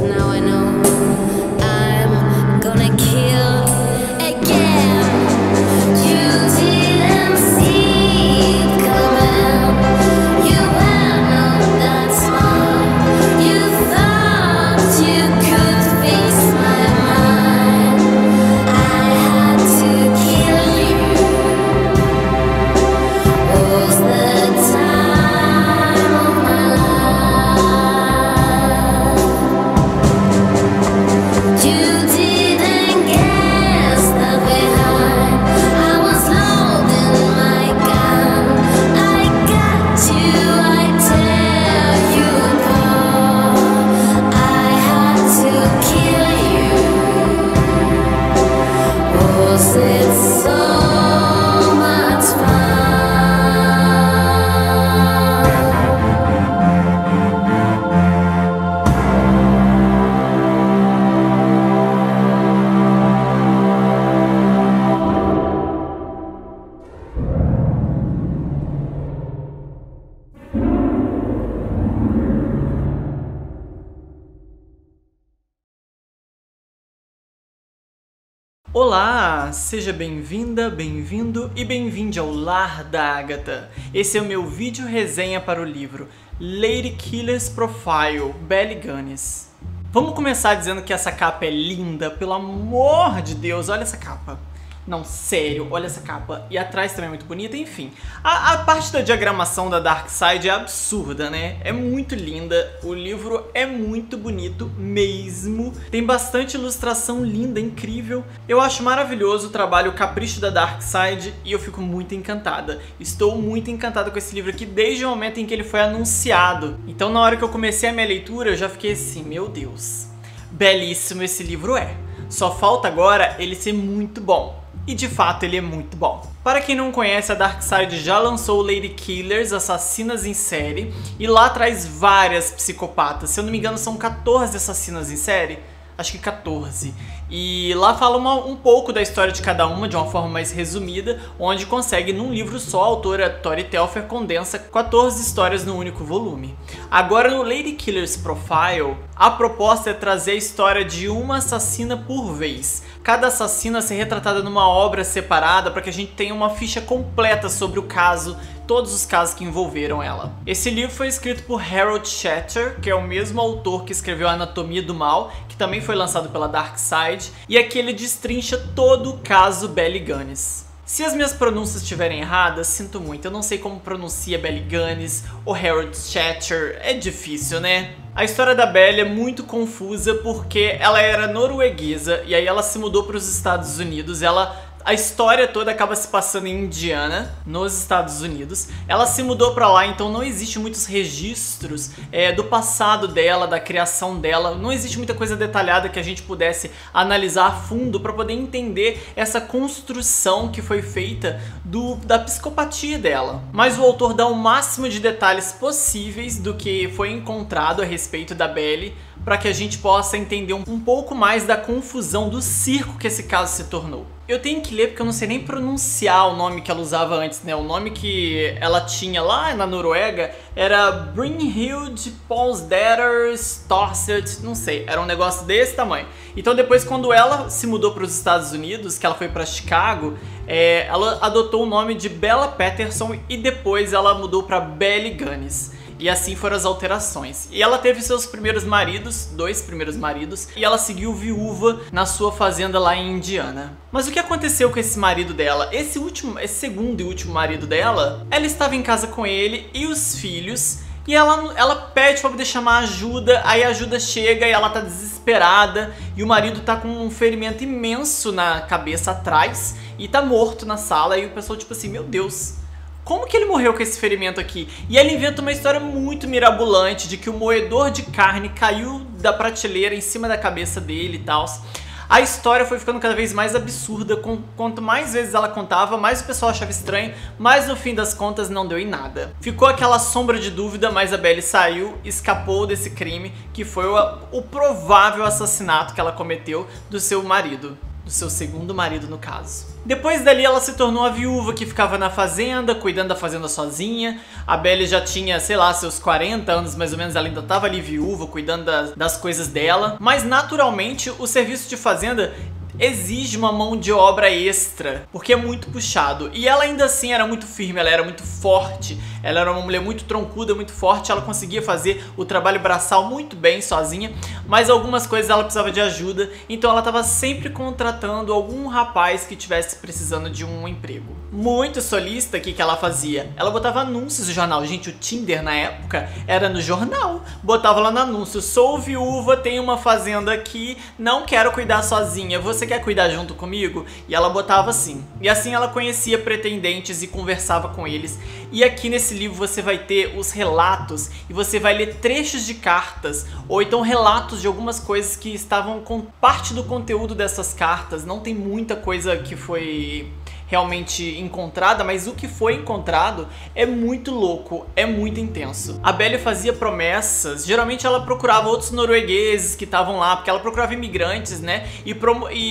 now I know I'm gonna kill again. You didn't see it coming. You were not that smart. You thought you could fix my mind. I had to kill you. Was the time of my life. You didn't guess that behind I was loading my gun. I got you, I tear you apart. I had to kill you. Was it so much fun? Olá, seja bem-vinda, bem-vindo e bem-vinde ao Lar da Agatha. Esse é o meu vídeo resenha para o livro Ladykiller's Profile, Belly Gunness. Vamos começar dizendo que essa capa é linda, pelo amor de Deus, olha essa capa. Não, sério, olha essa capa. E atrás também é muito bonita, enfim. A parte da diagramação da Darkseid é absurda, né? É muito linda, o livro é muito bonito mesmo. Tem bastante ilustração linda, incrível. Eu acho maravilhoso o trabalho, o capricho da Darkseid e eu fico muito encantada. Estou muito encantada com esse livro aqui desde o momento em que ele foi anunciado. Então na hora que eu comecei a minha leitura, eu já fiquei assim, meu Deus, belíssimo esse livro é. Só falta agora ele ser muito bom. E de fato ele é muito bom. Para quem não conhece, a Darkseid já lançou Ladykillers, Assassinas em Série, e lá traz várias psicopatas. Se eu não me engano são 14 assassinas em série, acho que 14. E lá fala um pouco da história de cada uma, de uma forma mais resumida, onde consegue num livro só, a autora Tori Telfer condensa 14 histórias num único volume. Agora no Ladykiller's Profile, a proposta é trazer a história de uma assassina por vez. Cada assassina ser retratada numa obra separada para que a gente tenha uma ficha completa sobre o caso, todos os casos que envolveram ela. Esse livro foi escrito por Harold Shatter, que é o mesmo autor que escreveu Anatomia do Mal, que também foi lançado pela Darkseid, e aqui ele destrincha todo o caso Belly Gunness. Se as minhas pronúncias estiverem erradas, sinto muito, eu não sei como pronuncia Belly Gunness ou Harold Shatter, é difícil, né? A história da Belly é muito confusa porque ela era norueguesa e aí ela se mudou para os Estados Unidos. A história toda acaba se passando em Indiana, nos Estados Unidos. Ela se mudou pra lá, então não existe muitos registros do passado dela, da criação dela. Não existe muita coisa detalhada que a gente pudesse analisar a fundo para poder entender essa construção que foi feita da psicopatia dela. Mas o autor dá o máximo de detalhes possíveis do que foi encontrado a respeito da Belly, para que a gente possa entender um pouco mais da confusão do circo que esse caso se tornou. Eu tenho que ler porque eu não sei nem pronunciar o nome que ela usava antes, né? O nome que ela tinha lá na Noruega era Brynhild Paulsdatter Storset, não sei, era um negócio desse tamanho. Então depois, quando ela se mudou para os Estados Unidos, que ela foi para Chicago, ela adotou o nome de Bella Patterson e depois ela mudou para Belly Gunness. E assim foram as alterações. E ela teve seus primeiros maridos, 2 primeiros maridos, e ela seguiu viúva na sua fazenda lá em Indiana. Mas o que aconteceu com esse marido dela? Esse segundo e último marido dela, ela estava em casa com ele e os filhos, e ela pede pra poder chamar ajuda, aí a ajuda chega e ela tá desesperada, e o marido tá com um ferimento imenso na cabeça atrás, e tá morto na sala, e o pessoal tipo assim, meu Deus, como que ele morreu com esse ferimento aqui? E ela inventa uma história muito mirabolante de que o moedor de carne caiu da prateleira em cima da cabeça dele e tal. A história foi ficando cada vez mais absurda, quanto mais vezes ela contava, mais o pessoal achava estranho, mas no fim das contas não deu em nada. Ficou aquela sombra de dúvida, mas a Belly saiu, escapou desse crime, que foi o provável assassinato que ela cometeu do seu marido. do seu segundo marido no caso. Depois dali ela se tornou a viúva que ficava na fazenda, cuidando da fazenda sozinha. A Belle já tinha, sei lá, seus 40 anos mais ou menos, ela ainda estava ali viúva, cuidando das coisas dela. Mas naturalmente o serviço de fazenda exige uma mão de obra extra, porque é muito puxado. E ela ainda assim era muito firme, ela era muito forte, ela era uma mulher muito troncuda, muito forte, ela conseguia fazer o trabalho braçal muito bem sozinha, mas algumas coisas ela precisava de ajuda, então ela estava sempre contratando algum rapaz que estivesse precisando de um emprego. Muito solista, o que ela fazia? Ela botava anúncios no jornal. Gente, o Tinder na época era no jornal. Botava lá no anúncio: sou viúva, tenho uma fazenda aqui, não quero cuidar sozinha, você quer cuidar junto comigo? E ela botava assim. E assim ela conhecia pretendentes e conversava com eles. E aqui nesse livro você vai ter os relatos e você vai ler trechos de cartas ou então relatos de algumas coisas que estavam com parte do conteúdo dessas cartas. Não tem muita coisa que foi realmente encontrada, mas o que foi encontrado é muito louco, é muito intenso. A Belle fazia promessas, geralmente ela procurava outros noruegueses que estavam lá, porque ela procurava imigrantes, né, e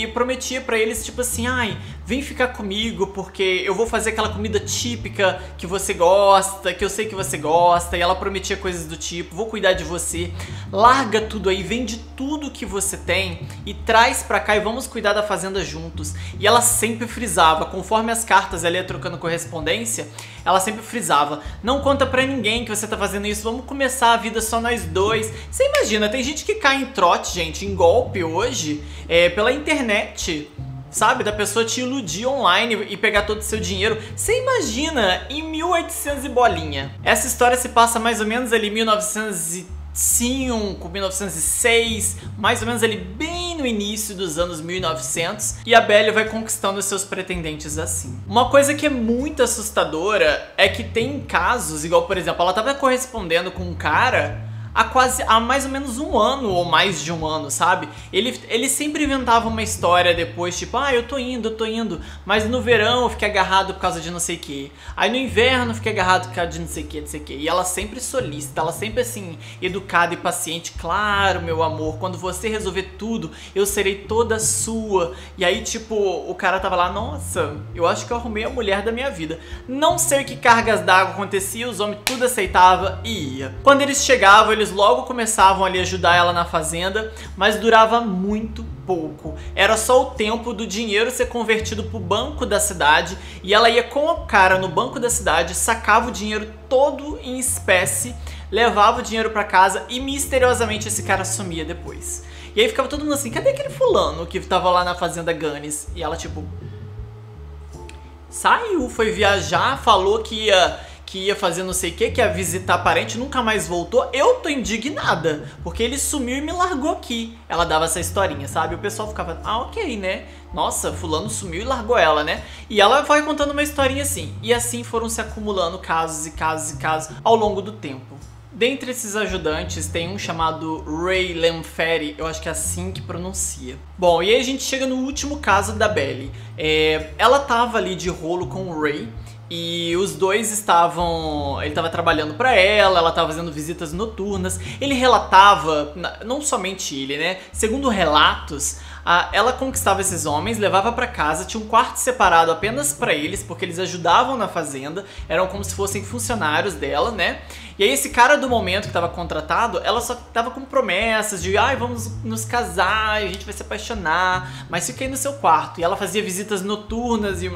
prometia pra eles, tipo assim: ai, vem ficar comigo porque eu vou fazer aquela comida típica que você gosta, que eu sei que você gosta. E ela prometia coisas do tipo: vou cuidar de você, larga tudo aí, vende tudo que você tem e traz pra cá e vamos cuidar da fazenda juntos. E ela sempre frisava, conforme as cartas ela ia trocando correspondência, ela sempre frisava: não conta pra ninguém que você tá fazendo isso, vamos começar a vida só nós dois. Você imagina, tem gente que cai em trote, gente, em golpe hoje, pela internet, sabe? Da pessoa te iludir online e pegar todo o seu dinheiro. Você imagina em 1800 e bolinha. Essa história se passa mais ou menos ali em 1905, 1906, mais ou menos ali bem no início dos anos 1900, e a Belle vai conquistando seus pretendentes assim. Uma coisa que é muito assustadora é que tem casos, igual por exemplo, ela tava correspondendo com um cara há mais ou menos um ano ou mais de um ano, sabe? Ele sempre inventava uma história depois, tipo: ah, eu tô indo, mas no verão eu fiquei agarrado por causa de não sei o que. Aí no inverno eu fiquei agarrado por causa de não sei o que, não sei o que. E ela sempre solícita, ela sempre assim, educada e paciente: claro, meu amor, quando você resolver tudo, eu serei toda sua. E aí, tipo, o cara tava lá: nossa, eu acho que eu arrumei a mulher da minha vida. Não sei o que cargas d'água acontecia, os homens tudo aceitava e ia. Quando eles chegavam, eles logo começavam ali a ajudar ela na fazenda, mas durava muito pouco. Era só o tempo do dinheiro ser convertido pro banco da cidade e ela ia com o cara no banco da cidade, sacava o dinheiro todo em espécie, levava o dinheiro pra casa e misteriosamente esse cara sumia depois. E aí ficava todo mundo assim: cadê aquele fulano que tava lá na fazenda Gunnis? E ela tipo: saiu, foi viajar, falou que ia fazer não sei o que ia visitar parente, nunca mais voltou. Eu tô indignada, porque ele sumiu e me largou aqui. Ela dava essa historinha, sabe? O pessoal ficava: ah, ok, né? Nossa, fulano sumiu e largou ela, né? E ela vai contando uma historinha assim. E assim foram se acumulando casos e casos e casos ao longo do tempo. Dentre esses ajudantes tem um chamado Ray Lemferry, eu acho que é assim que pronuncia. Bom, e aí a gente chega no último caso da Belle. Ela tava ali de rolo com o Ray, e os dois estavam... ele estava trabalhando pra ela estava fazendo visitas noturnas. Ele relatava, não somente ele, né? Segundo relatos, ela conquistava esses homens, levava pra casa, tinha um quarto separado apenas pra eles, porque eles ajudavam na fazenda, eram como se fossem funcionários dela, né? E aí esse cara do momento que estava contratado, ela só tava com promessas de: ai, vamos nos casar, a gente vai se apaixonar, mas fica aí no seu quarto. E ela fazia visitas noturnas e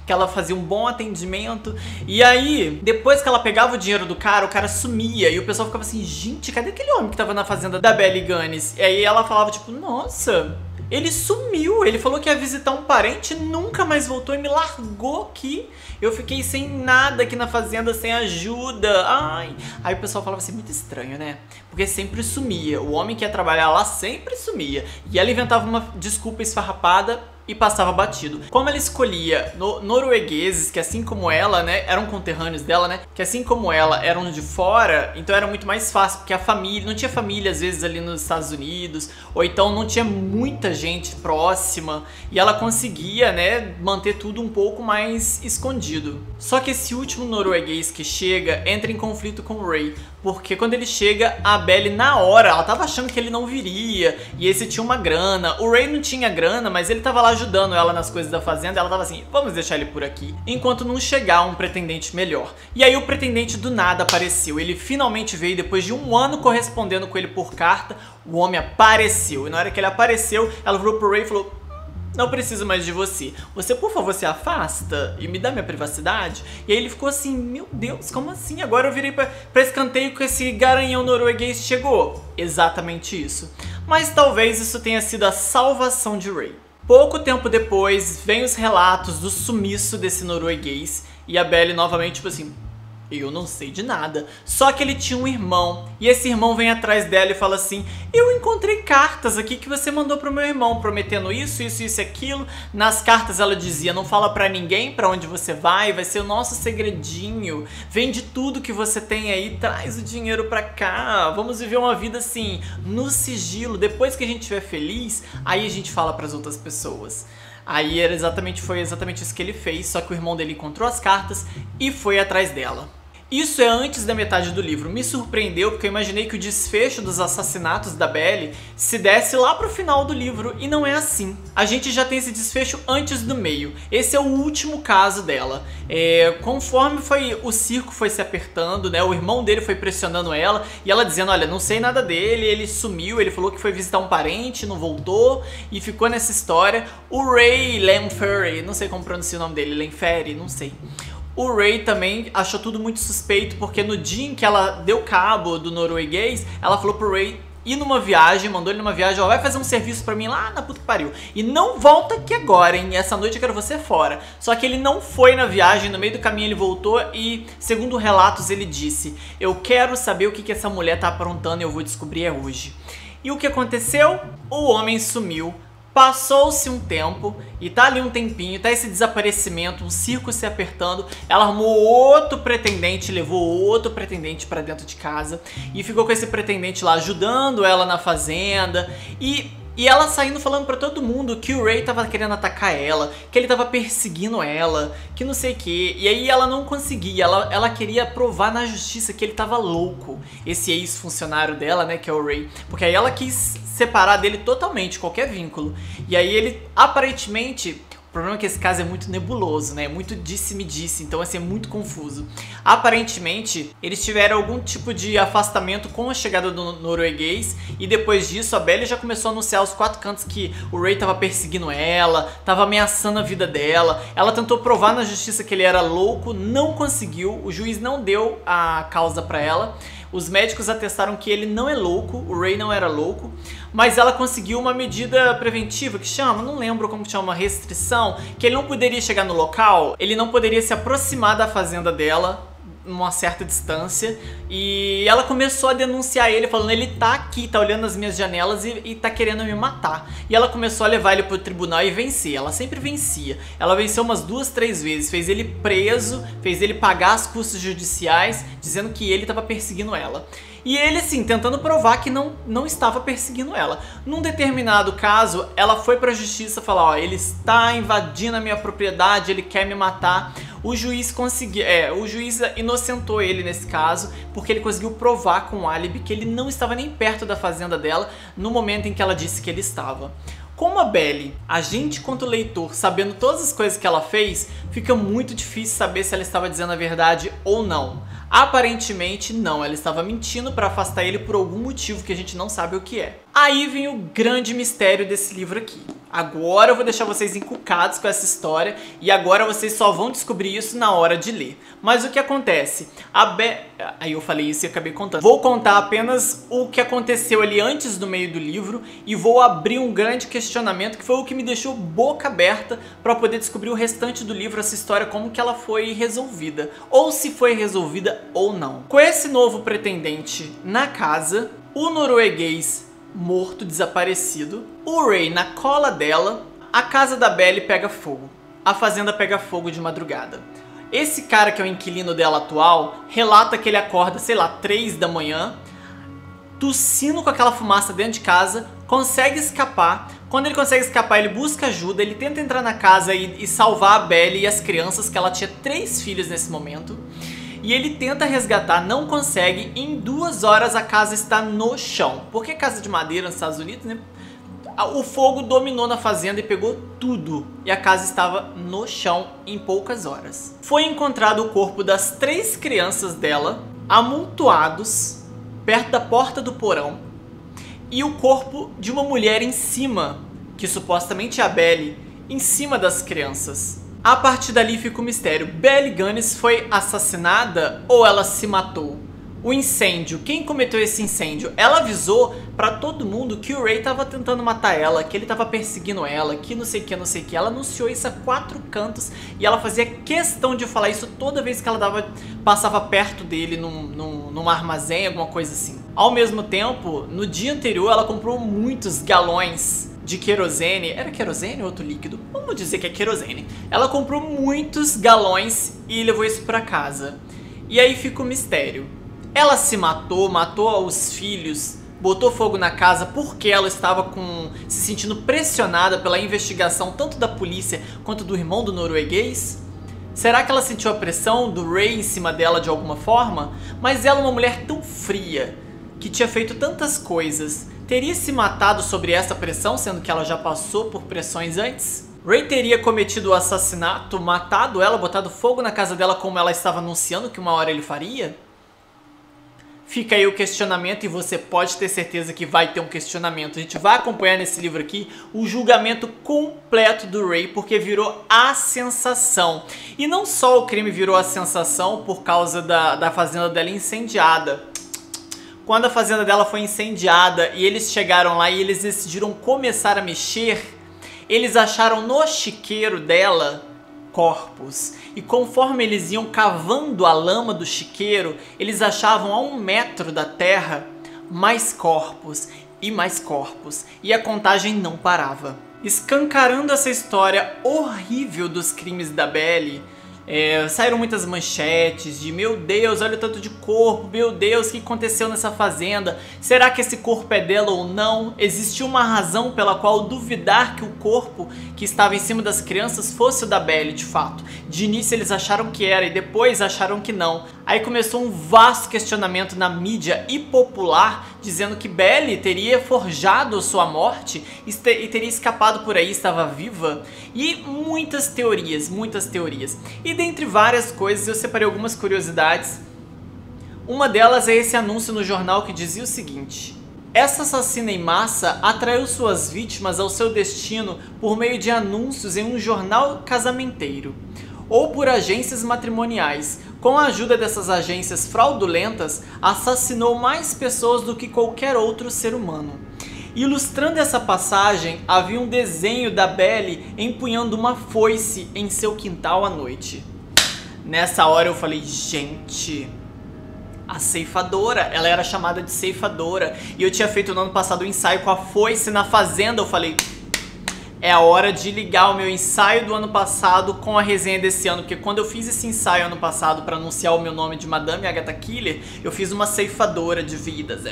que ela fazia um bom atendimento. E aí, depois que ela pegava o dinheiro do cara, o cara sumia. E o pessoal ficava assim: gente, cadê aquele homem que tava na fazenda da Belle Gunnis? E aí ela falava tipo: nossa, ele sumiu, ele falou que ia visitar um parente, nunca mais voltou e me largou aqui. Eu fiquei sem nada aqui na fazenda, sem ajuda. Ai. Aí o pessoal falava assim: muito estranho, né? Porque sempre sumia. O homem que ia trabalhar lá sempre sumia. E ela inventava uma desculpa esfarrapada e passava batido. Como ela escolhia noruegueses que, assim como ela, né, eram conterrâneos dela, né, que assim como ela eram de fora, então era muito mais fácil, porque a família, não tinha família às vezes ali nos Estados Unidos, ou então não tinha muita gente próxima, e ela conseguia, né, manter tudo um pouco mais escondido. Só que esse último norueguês que chega entra em conflito com o Ray, porque quando ele chega, a Belly na hora, ela tava achando que ele não viria, e esse tinha uma grana. O Ray não tinha grana, mas ele tava lá ajudando ela nas coisas da fazenda, ela tava assim, vamos deixar ele por aqui, enquanto não chegar um pretendente melhor. E aí o pretendente do nada apareceu, ele finalmente veio, depois de um ano correspondendo com ele por carta, o homem apareceu, e na hora que ele apareceu, ela virou pro Ray e falou, não preciso mais de você. Você, por favor, se afasta e me dá minha privacidade? E aí ele ficou assim, meu Deus, como assim? Agora eu virei pra escanteio que esse garanhão norueguês chegou. Exatamente isso. Mas talvez isso tenha sido a salvação de Ray. Pouco tempo depois, vem os relatos do sumiço desse norueguês. E a Belly novamente, tipo assim, eu não sei de nada. Só que ele tinha um irmão, e esse irmão vem atrás dela e fala assim, eu encontrei cartas aqui que você mandou pro meu irmão, prometendo isso, isso, isso e aquilo. Nas cartas ela dizia, não fala pra ninguém pra onde você vai ser o nosso segredinho. Vende tudo que você tem aí, traz o dinheiro pra cá. Vamos viver uma vida assim, no sigilo. Depois que a gente estiver feliz, aí a gente fala pras outras pessoas. Aí foi exatamente isso que ele fez, só que o irmão dele encontrou as cartas e foi atrás dela. Isso é antes da metade do livro. Me surpreendeu porque eu imaginei que o desfecho dos assassinatos da Belly se desse lá pro final do livro, e não é assim. A gente já tem esse desfecho antes do meio. Esse é o último caso dela. Conforme o circo foi se apertando, né, o irmão dele foi pressionando ela, e ela dizendo, olha, não sei nada dele, ele sumiu, ele falou que foi visitar um parente, não voltou, e ficou nessa história. O Ray Lemferry, não sei como pronuncia o nome dele, Lemferry, não sei. O Ray também achou tudo muito suspeito, porque no dia em que ela deu cabo do norueguês, ela falou pro Ray ir numa viagem, mandou ele numa viagem, ó, vai fazer um serviço pra mim lá na puta que pariu. E não volta aqui agora, hein, essa noite eu quero você fora. Só que ele não foi na viagem, no meio do caminho ele voltou e, segundo relatos, ele disse, eu quero saber o que essa mulher tá aprontando e eu vou descobrir hoje. E o que aconteceu? O homem sumiu. Passou-se um tempo, e tá ali um tempinho, tá esse desaparecimento, um circo se apertando, ela arrumou outro pretendente, levou outro pretendente pra dentro de casa, e ficou com esse pretendente lá ajudando ela na fazenda, e ela saindo falando pra todo mundo que o Ray tava querendo atacar ela, que ele tava perseguindo ela, que não sei o que. E aí ela não conseguia, ela queria provar na justiça que ele tava louco, esse ex-funcionário dela, né, que é o Ray. Porque aí ela quis separar dele totalmente, qualquer vínculo. E aí ele, aparentemente... O problema é que esse caso é muito nebuloso, né? Muito disse-me-disse, então assim, é muito confuso. Aparentemente, eles tiveram algum tipo de afastamento com a chegada do norueguês, e depois disso a Belly já começou a anunciar aos quatro cantos que o Ray tava perseguindo ela, tava ameaçando a vida dela. Ela tentou provar na justiça que ele era louco, não conseguiu, o juiz não deu a causa pra ela. Os médicos atestaram que ele não é louco, o Ray não era louco, mas ela conseguiu uma medida preventiva que chama, não lembro como chama, uma restrição, que ele não poderia chegar no local, ele não poderia se aproximar da fazenda dela numa certa distância, e ela começou a denunciar ele, falando, ele tá aqui, tá olhando as minhas janelas e tá querendo me matar. E ela começou a levar ele pro tribunal e vencer, ela sempre vencia. Ela venceu umas 2, 3 vezes, fez ele preso, fez ele pagar as custas judiciais, dizendo que ele tava perseguindo ela. E ele, assim, tentando provar que não estava perseguindo ela. Num determinado caso, ela foi pra justiça falar, ó, ele está invadindo a minha propriedade, ele quer me matar. O juiz inocentou ele nesse caso, porque ele conseguiu provar com o álibi que ele não estava nem perto da fazenda dela no momento em que ela disse que ele estava. Como a Belly, a gente quanto leitor, sabendo todas as coisas que ela fez, fica muito difícil saber se ela estava dizendo a verdade ou não. Aparentemente não, ela estava mentindo para afastar ele por algum motivo que a gente não sabe o que é. Aí vem o grande mistério desse livro aqui. Agora eu vou deixar vocês encucados com essa história e agora vocês só vão descobrir isso na hora de ler. Mas o que acontece? Aí eu falei isso e acabei contando. Vou contar apenas o que aconteceu ali antes do meio do livro e vou abrir um grande questionamento que foi o que me deixou boca aberta para poder descobrir o restante do livro, essa história, como que ela foi resolvida. Ou se foi resolvida ou não. Com esse novo pretendente na casa, o norueguês morto, desaparecido, o Ray na cola dela, A casa da Belly pega fogo. A fazenda pega fogo de madrugada. Esse cara que é o inquilino dela atual relata que ele acorda, sei lá, 3 da manhã, tossindo com aquela fumaça dentro de casa, consegue escapar. Quando ele consegue escapar, ele busca ajuda, ele tenta entrar na casa e salvar a Belly e as crianças, que ela tinha 3 filhos nesse momento. E ele tenta resgatar, não consegue. Em 2 horas a casa está no chão. Porque casa de madeira nos Estados Unidos, né? O fogo dominou na fazenda e pegou tudo. E a casa estava no chão em poucas horas. Foi encontrado o corpo das 3 crianças dela, amontoados, perto da porta do porão. E o corpo de uma mulher em cima, que supostamente é a Belly, em cima das crianças. A partir dali fica o mistério. Belly Gunness foi assassinada ou ela se matou? O incêndio, quem cometeu esse incêndio? Ela avisou pra todo mundo que o Ray tava tentando matar ela, que ele tava perseguindo ela, que não sei o que, não sei o que. Ela anunciou isso a 4 cantos e ela fazia questão de falar isso toda vez que ela passava perto dele num armazém, alguma coisa assim. Ao mesmo tempo, no dia anterior ela comprou muitos galões de querosene. Era querosene ou outro líquido? Vamos dizer que é querosene. Ela comprou muitos galões e levou isso pra casa. E aí fica o mistério. Ela se matou, matou os filhos, botou fogo na casa porque ela estava se sentindo pressionada pela investigação tanto da polícia quanto do irmão do norueguês? Será que ela sentiu a pressão do Ray em cima dela de alguma forma? Mas ela é uma mulher tão fria, que tinha feito tantas coisas, teria se matado sobre essa pressão, sendo que ela já passou por pressões antes? Ray teria cometido o assassinato, matado ela, botado fogo na casa dela como ela estava anunciando que uma hora ele faria? Fica aí o questionamento e você pode ter certeza que vai ter um questionamento. A gente vai acompanhar nesse livro aqui o julgamento completo do Ray, porque virou a sensação. E não só o crime virou a sensação por causa da fazenda dela incendiada. Quando a fazenda dela foi incendiada e eles chegaram lá e eles decidiram começar a mexer, eles acharam no chiqueiro dela corpos. E conforme eles iam cavando a lama do chiqueiro, eles achavam a 1 metro da terra mais corpos e mais corpos. E a contagem não parava. Escancarando essa história horrível dos crimes da Belly, saíram muitas manchetes de meu Deus, olha o tanto de corpo, meu Deus, o que aconteceu nessa fazenda? Será que esse corpo é dela ou não? Existiu uma razão pela qual duvidar que o corpo que estava em cima das crianças fosse o da Belly de fato. De início eles acharam que era e depois acharam que não. Aí começou um vasto questionamento na mídia e popular dizendo que Belly teria forjado sua morte e teria escapado por aí, estava viva. E muitas teorias, muitas teorias. E dentre várias coisas eu separei algumas curiosidades. Uma delas é esse anúncio no jornal que dizia o seguinte: essa assassina em massa atraiu suas vítimas ao seu destino por meio de anúncios em um jornal casamenteiro ou por agências matrimoniais. Com a ajuda dessas agências fraudulentas, assassinou mais pessoas do que qualquer outro ser humano. Ilustrando essa passagem, havia um desenho da Belly empunhando uma foice em seu quintal à noite. Nessa hora eu falei, gente, a ceifadora, ela era chamada de ceifadora. E eu tinha feito no ano passado um ensaio com a foice na fazenda. Eu falei, é a hora de ligar o meu ensaio do ano passado com a resenha desse ano. Porque quando eu fiz esse ensaio ano passado para anunciar o meu nome de Madame Agatha Killer, eu fiz uma ceifadora de vidas.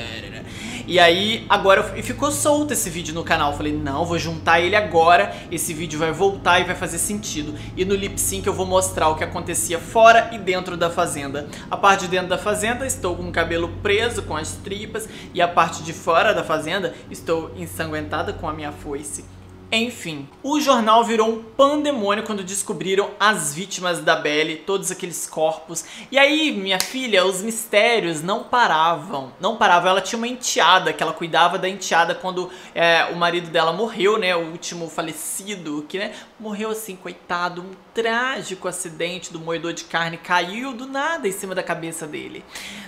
E aí, agora ficou solto esse vídeo no canal. Eu falei, não, vou juntar ele agora. Esse vídeo vai voltar e vai fazer sentido. E no lip sync eu vou mostrar o que acontecia fora e dentro da fazenda. A parte de dentro da fazenda, estou com o cabelo preso, com as tripas. E a parte de fora da fazenda, estou ensanguentada com a minha foice. Enfim, o jornal virou um pandemônio quando descobriram as vítimas da Belly, todos aqueles corpos. E aí, minha filha, os mistérios não paravam. Não paravam. Ela tinha uma enteada, que ela cuidava da enteada quando o marido dela morreu, né? O último falecido, que né, morreu assim, coitado. Um trágico acidente do moedor de carne caiu do nada em cima da cabeça dele.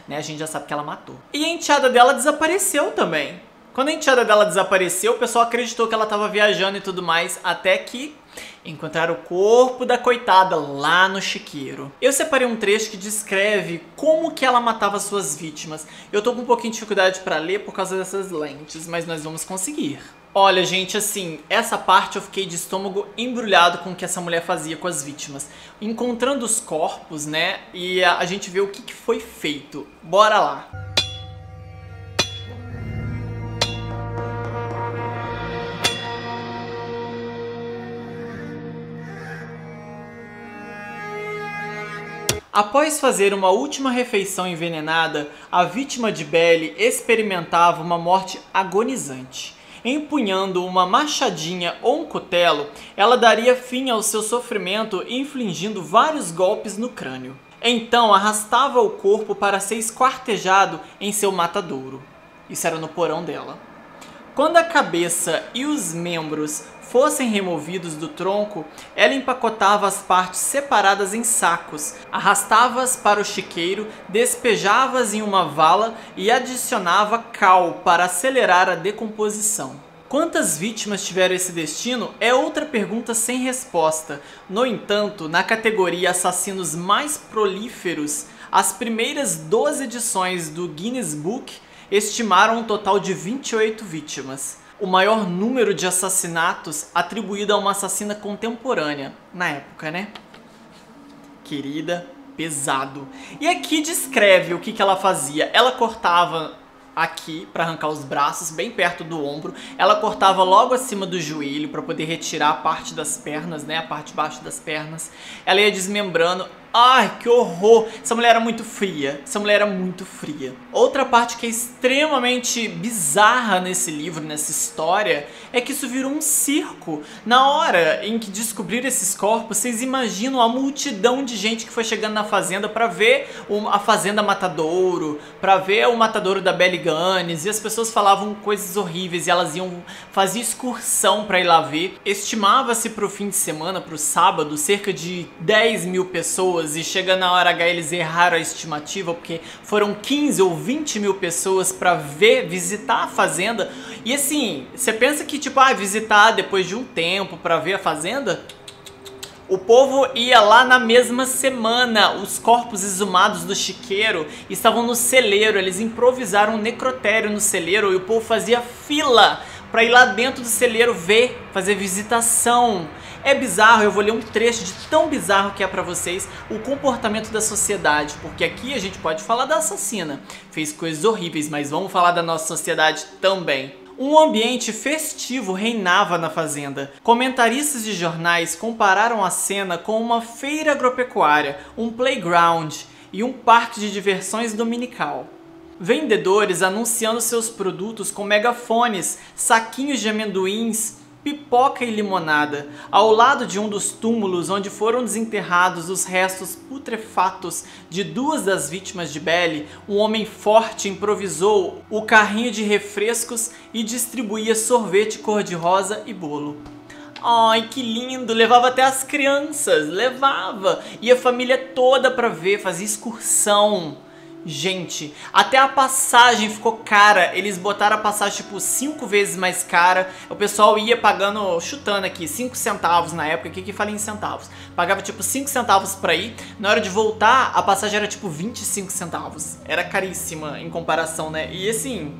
Né? A gente já sabe que ela matou. E a enteada dela desapareceu também. Quando a enteada dela desapareceu, o pessoal acreditou que ela estava viajando e tudo mais, até que encontraram o corpo da coitada lá no chiqueiro. Eu separei um trecho que descreve como que ela matava suas vítimas. Eu tô com um pouquinho de dificuldade para ler por causa dessas lentes, mas nós vamos conseguir. Olha, gente, assim, essa parte eu fiquei de estômago embrulhado com o que essa mulher fazia com as vítimas. Encontrando os corpos, né, e a gente vê o que foi feito. Bora lá! Após fazer uma última refeição envenenada, a vítima de Belly experimentava uma morte agonizante. Empunhando uma machadinha ou um cutelo, ela daria fim ao seu sofrimento infligindo vários golpes no crânio. Então arrastava o corpo para ser esquartejado em seu matadouro. Isso era no porão dela. Quando a cabeça e os membros fossem removidos do tronco, ela empacotava as partes separadas em sacos, arrastava-as para o chiqueiro, despejava-as em uma vala e adicionava cal para acelerar a decomposição. Quantas vítimas tiveram esse destino é outra pergunta sem resposta. No entanto, na categoria assassinos mais prolíferos, as primeiras 12 edições do Guinness Book estimaram um total de 28 vítimas. O maior número de assassinatos atribuído a uma assassina contemporânea, na época, né? Querida, pesado. E aqui descreve o que ela fazia. Ela cortava aqui para arrancar os braços, bem perto do ombro. Ela cortava logo acima do joelho para poder retirar a parte das pernas, né? A parte de baixo das pernas. Ela ia desmembrando. Ai, que horror! Essa mulher era muito fria. Essa mulher era muito fria. Outra parte que é extremamente bizarra nesse livro, nessa história, é que isso virou um circo. Na hora em que descobriram esses corpos, vocês imaginam a multidão de gente que foi chegando na fazenda pra ver a Fazenda Matadouro, pra ver o matadouro da Belly Gunness, e as pessoas falavam coisas horríveis e elas iam fazer excursão pra ir lá ver. Estimava-se pro fim de semana, pro sábado, cerca de 10 mil pessoas. E chega na hora H eles erraram a estimativa porque foram 15 ou 20 mil pessoas pra visitar a fazenda. E assim, você pensa que tipo, visitar depois de um tempo pra ver a fazenda? O povo ia lá na mesma semana. Os corpos exumados do chiqueiro estavam no celeiro. Eles improvisaram um necrotério no celeiro e o povo fazia fila pra ir lá dentro do celeiro ver, fazer visitação. É bizarro, eu vou ler um trecho de tão bizarro que é pra vocês o comportamento da sociedade, porque aqui a gente pode falar da assassina, fez coisas horríveis, mas vamos falar da nossa sociedade também. Um ambiente festivo reinava na fazenda. Comentaristas de jornais compararam a cena com uma feira agropecuária, um playground e um parque de diversões dominical. Vendedores anunciando seus produtos com megafones, saquinhos de amendoins, pipoca e limonada, ao lado de um dos túmulos onde foram desenterrados os restos putrefatos de duas das vítimas de Belly, um homem forte improvisou o carrinho de refrescos e distribuía sorvete cor-de-rosa e bolo. Ai, que lindo! Levava até as crianças, levava! E a família toda pra ver, fazia excursão. Gente, até a passagem ficou cara, eles botaram a passagem tipo 5 vezes mais cara, o pessoal ia pagando, chutando aqui, 5 centavos na época, aqui que fala em centavos, pagava tipo 5 centavos pra ir, na hora de voltar a passagem era tipo 25 centavos, era caríssima em comparação, né, e assim...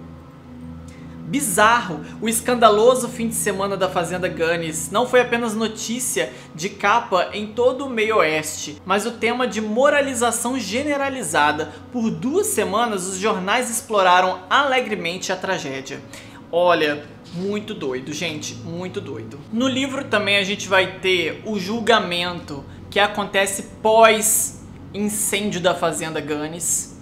bizarro, o escandaloso fim de semana da Fazenda Gunness não foi apenas notícia de capa em todo o meio oeste, mas o tema de moralização generalizada. Por 2 semanas os jornais exploraram alegremente a tragédia. Olha, muito doido, gente, muito doido. No livro também a gente vai ter o julgamento que acontece pós incêndio da Fazenda Gunness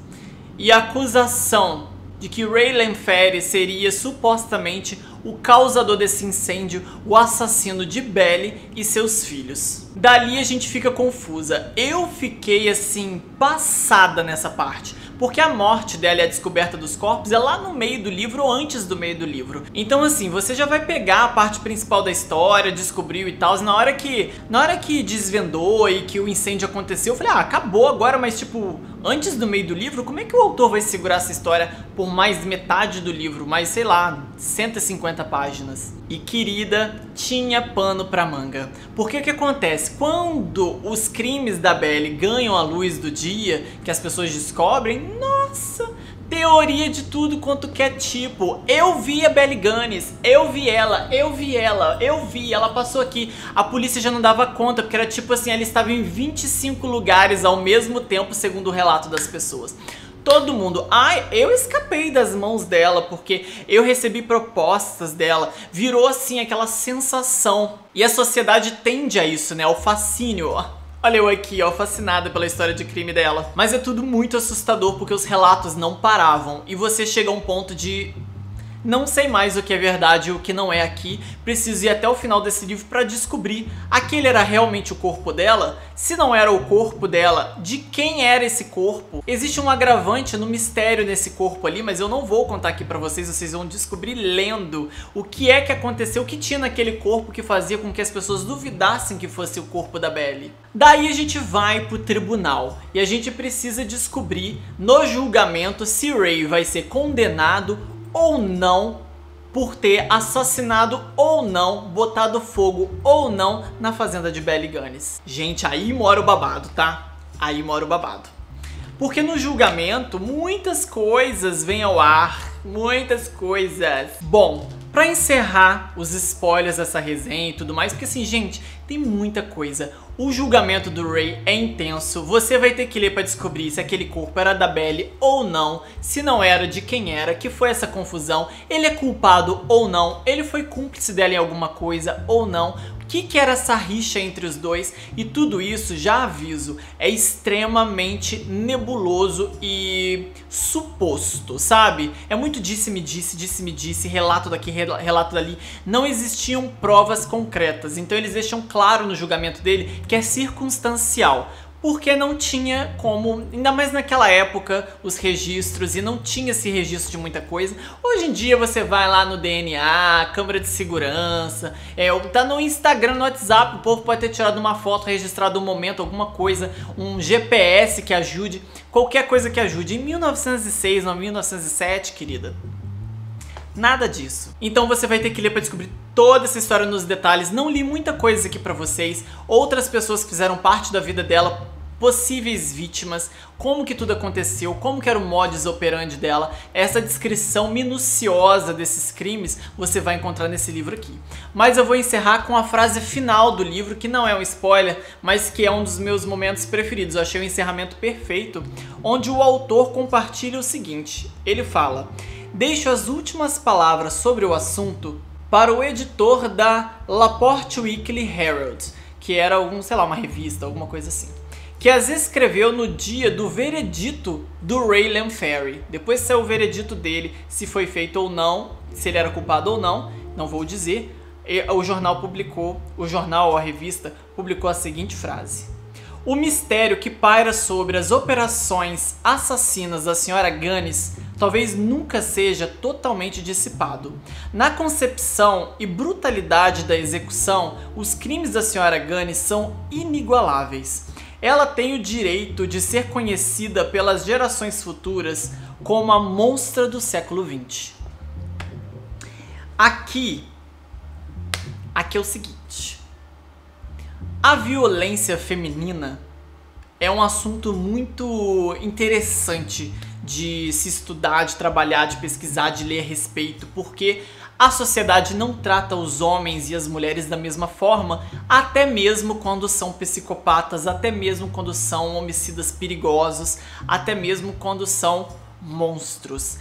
e a acusação de que Raylan Ferry seria supostamente o causador desse incêndio, o assassino de Belly e seus filhos. Dali a gente fica confusa. Eu fiquei assim, passada nessa parte, porque a morte dela e a descoberta dos corpos é lá no meio do livro ou antes do meio do livro. Então assim, você já vai pegar a parte principal da história, descobriu e tal, na hora que desvendou e que o incêndio aconteceu, eu falei, acabou agora, mas tipo, antes do meio do livro, como é que o autor vai segurar essa história por mais metade do livro, mais, sei lá, 150 páginas? E querida, tinha pano pra manga. Porque o que acontece? Quando os crimes da Belly ganham a luz do dia, que as pessoas descobrem, nossa, teoria de tudo quanto que é tipo. Eu vi a Belly Gunness, eu vi ela, ela passou aqui. A polícia já não dava conta, porque era tipo assim, ela estava em 25 lugares ao mesmo tempo, segundo o relato das pessoas. Todo mundo, ai, eu escapei das mãos dela porque eu recebi propostas dela. Virou assim aquela sensação. E a sociedade tende a isso, né, ao fascínio. Olha eu aqui, ó, fascinada pela história de crime dela. Mas é tudo muito assustador porque os relatos não paravam. E você chega a um ponto de... não sei mais o que é verdade e o que não é aqui. Preciso ir até o final desse livro pra descobrir. Aquele era realmente o corpo dela? Se não era o corpo dela, de quem era esse corpo? Existe um agravante no mistério nesse corpo ali, mas eu não vou contar aqui pra vocês. Vocês vão descobrir lendo o que é que aconteceu, o que tinha naquele corpo que fazia com que as pessoas duvidassem que fosse o corpo da Belly. Daí a gente vai pro tribunal e a gente precisa descobrir no julgamento se Ray vai ser condenado ou não por ter assassinado ou não, botado fogo ou não na fazenda de Belly Gunness. Gente, aí mora o babado, tá? Aí mora o babado. Porque no julgamento muitas coisas vêm ao ar, muitas coisas. Bom, pra encerrar os spoilers dessa resenha e tudo mais, porque assim, gente, tem muita coisa. O julgamento do Ray é intenso, você vai ter que ler pra descobrir se aquele corpo era da Belly ou não, se não era, de quem era, que foi essa confusão, ele é culpado ou não, ele foi cúmplice dela em alguma coisa ou não, o que era essa rixa entre os dois, e tudo isso, já aviso, é extremamente nebuloso e suposto, sabe? É muito disse-me disse, relato daqui, relato dali, não existiam provas concretas, então eles deixam claro no julgamento dele que é circunstancial, porque não tinha como, ainda mais naquela época, os registros, e não tinha esse registro de muita coisa. Hoje em dia você vai lá no DNA, câmera de segurança, tá no Instagram, no WhatsApp, o povo pode ter tirado uma foto, registrado um momento, alguma coisa, um GPS que ajude, qualquer coisa que ajude. Em 1906 ou 1907, querida, nada disso. Então você vai ter que ler pra descobrir toda essa história nos detalhes. Não li muita coisa aqui pra vocês. Outras pessoas que fizeram parte da vida dela, possíveis vítimas, como que tudo aconteceu, como que era o modus operandi dela. Essa descrição minuciosa desses crimes você vai encontrar nesse livro aqui. Mas eu vou encerrar com a frase final do livro, que não é um spoiler, mas que é um dos meus momentos preferidos. Eu achei o encerramento perfeito, onde o autor compartilha o seguinte. Ele fala: deixo as últimas palavras sobre o assunto para o editor da Laporte Weekly Herald, que era sei lá, uma revista, alguma coisa assim, que as escreveu no dia do veredito do Ray Lamphere. Depois saiu o veredito dele, se foi feito ou não, se ele era culpado ou não, não vou dizer. O jornal publicou, a revista publicou a seguinte frase: o mistério que paira sobre as operações assassinas da Sra. Gunness talvez nunca seja totalmente dissipado. Na concepção e brutalidade da execução, os crimes da Sra. Gunness são inigualáveis. Ela tem o direito de ser conhecida pelas gerações futuras como a monstra do século XX. Aqui é o seguinte: a violência feminina é um assunto muito interessante de se estudar, de trabalhar, de pesquisar, de ler a respeito, porque a sociedade não trata os homens e as mulheres da mesma forma, até mesmo quando são psicopatas, até mesmo quando são homicidas perigosos, até mesmo quando são monstros.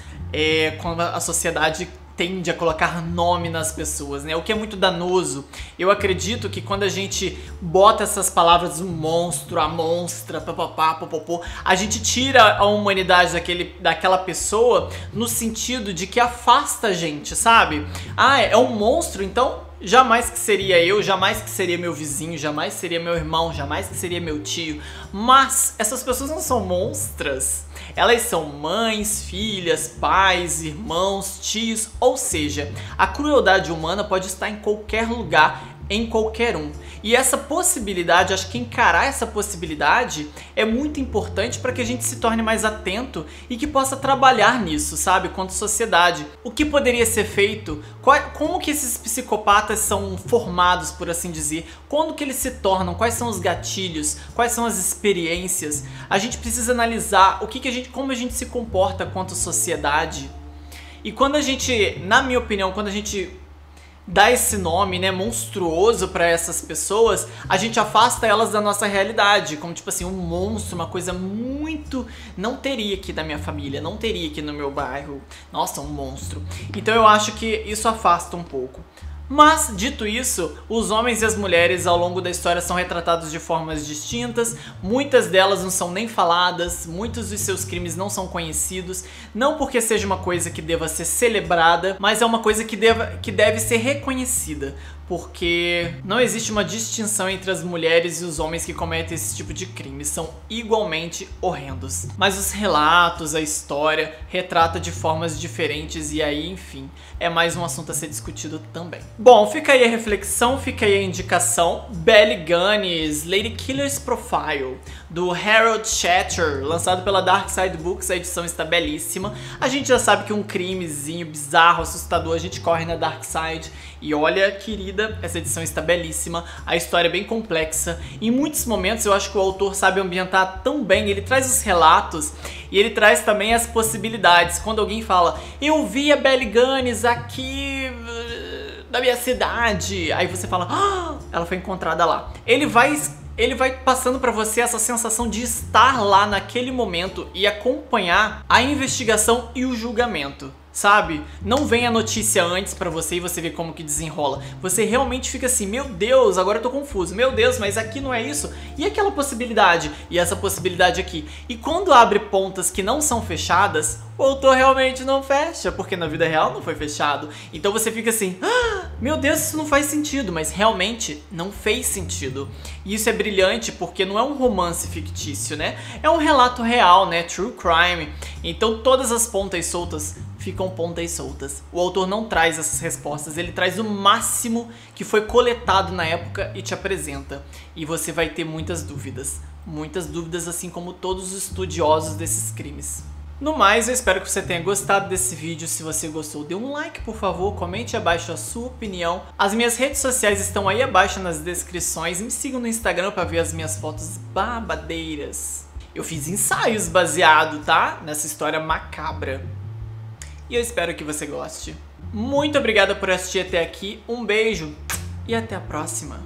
Quando a sociedade tende a colocar nome nas pessoas, né? O que é muito danoso. Eu acredito que quando a gente bota essas palavras, um monstro, a monstra, papapá, popopô, a gente tira a humanidade daquela pessoa no sentido de que afasta a gente, sabe? Ah, é um monstro, então jamais que seria eu, jamais que seria meu vizinho, jamais seria meu irmão, jamais que seria meu tio. Mas essas pessoas não são monstras. Elas são mães, filhas, pais, irmãos, tios, ou seja, a crueldade humana pode estar em qualquer lugar, em qualquer um. E essa possibilidade, acho que encarar essa possibilidade é muito importante para que a gente se torne mais atento e que possa trabalhar nisso, sabe, quanto sociedade. O que poderia ser feito? Como que esses psicopatas são formados, por assim dizer? Quando que eles se tornam? Quais são os gatilhos? Quais são as experiências? A gente precisa analisar como a gente se comporta quanto sociedade. E quando a gente, na minha opinião, quando a gente dá esse nome, né, monstruoso pra essas pessoas, a gente afasta elas da nossa realidade, como tipo assim, um monstro, uma coisa muito... não teria aqui da minha família, não teria aqui no meu bairro, nossa, um monstro. Então eu acho que isso afasta um pouco. Mas, dito isso, os homens e as mulheres ao longo da história são retratados de formas distintas, muitas delas não são nem faladas, muitos dos seus crimes não são conhecidos, não porque seja uma coisa que deva ser celebrada, mas é uma coisa que deve ser reconhecida, porque não existe uma distinção entre as mulheres e os homens que cometem esse tipo de crimes, são igualmente horrendos. Mas os relatos, a história, retrata de formas diferentes e aí, enfim, é mais um assunto a ser discutido também. Bom, fica aí a reflexão, fica aí a indicação. Belly Gunness, Lady Killer's Profile, do Harold Shatter, lançado pela Dark Side Books, a edição está belíssima. A gente já sabe que um crimezinho bizarro, assustador, a gente corre na Dark Side. E olha, querida, essa edição está belíssima, a história é bem complexa. Em muitos momentos eu acho que o autor sabe ambientar tão bem, ele traz os relatos e ele traz também as possibilidades. Quando alguém fala, eu vi a Belly Gunness aqui da minha cidade, aí você fala, ah, ela foi encontrada lá. Ele vai passando pra você essa sensação de estar lá naquele momento e acompanhar a investigação e o julgamento, sabe? Não vem a notícia antes pra você e você vê como que desenrola. Você realmente fica assim, meu Deus, agora eu tô confuso. Meu Deus, mas aqui não é isso? E aquela possibilidade? E essa possibilidade aqui? E quando abre pontas que não são fechadas, o autor realmente não fecha, porque na vida real não foi fechado. Então você fica assim, ah, meu Deus, isso não faz sentido, mas realmente não fez sentido. E isso é brilhante porque não é um romance fictício, né? É um relato real, né? True crime. Então todas as pontas soltas ficam pontas soltas. O autor não traz essas respostas, ele traz o máximo que foi coletado na época e te apresenta. E você vai ter muitas dúvidas, assim como todos os estudiosos desses crimes. No mais, eu espero que você tenha gostado desse vídeo. Se você gostou, dê um like, por favor, comente abaixo a sua opinião. As minhas redes sociais estão aí abaixo nas descrições. Me sigam no Instagram para ver as minhas fotos babadeiras. Eu fiz ensaios baseado, tá? Nessa história macabra. E eu espero que você goste. Muito obrigada por assistir até aqui, um beijo e até a próxima.